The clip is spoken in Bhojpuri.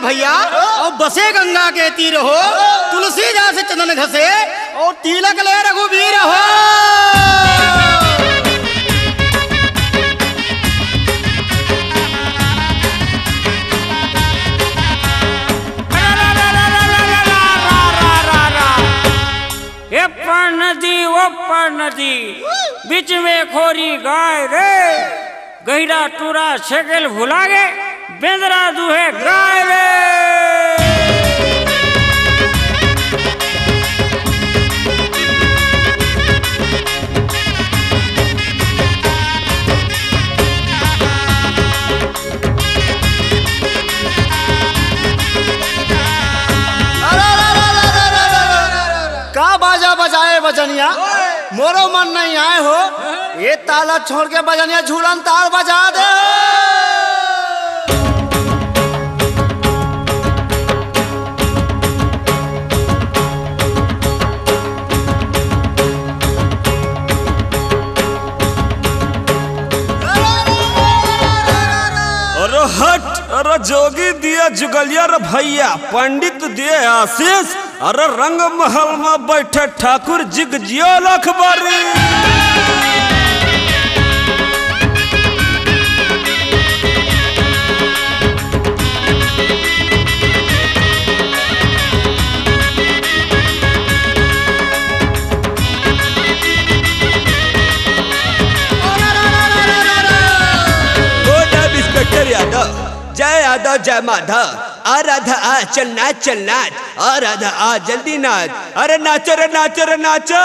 भैया और बसे गंगा के तीर हो, तुलसी जैसे चंदन घसे और तिलक ले रघुवीर हो। नदी वो पर नदी बीच में खोरी गाय रे, गहिरा टूरा छेगल भुला गे, बेंदरा दूहे गाय रे। का बाजा बजाए बजनिया, मोरो मन नहीं आए हो, ये ताला छोड़ के बजनिया झूलन ताल बजा दे। अरे हट, अरे जोगी दिया जुगलिया रे भैया, पंडित दिए आशीष, अरे रंग महल में बैठे ठाकुर जिग जियो लखबारी। यादव जय यादव जय माधव, आ राधा आ चल नाच चल नाच, आ राधा आ जल्दी नाच, अरे नाचो रे नाचो रे नाचो।